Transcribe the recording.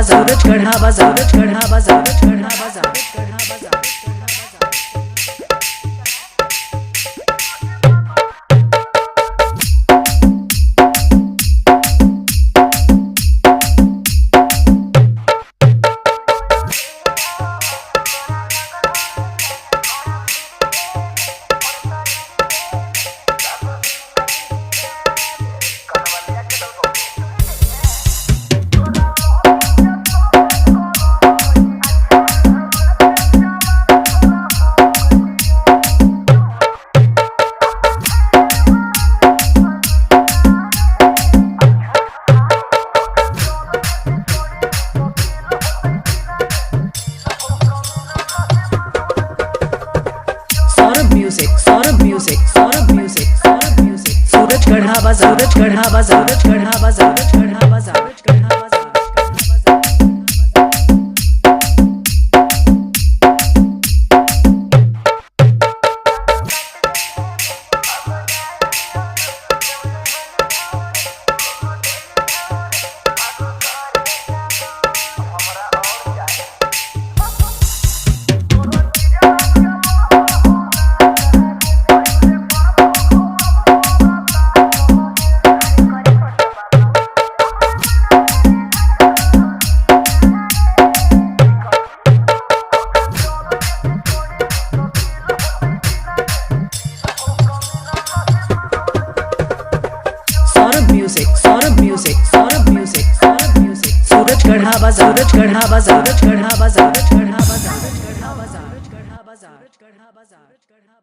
बाजार, Garha Bazar, Garha Bazar, Garha Bazar, Garha Bazar. Saurabh music, Saurabh music, Saurabh music. Suraj Garha Bazar, Garha Bazar, Garha Bazar, Garha Bazar, Garha Bazar. Saurabh music, Saurabh music, Saurabh music. Suraj Garha Bazar, Garha Bazar, Garha Bazar, Garha Bazar, Garha Bazar, Garha Bazar, Garha बाजार।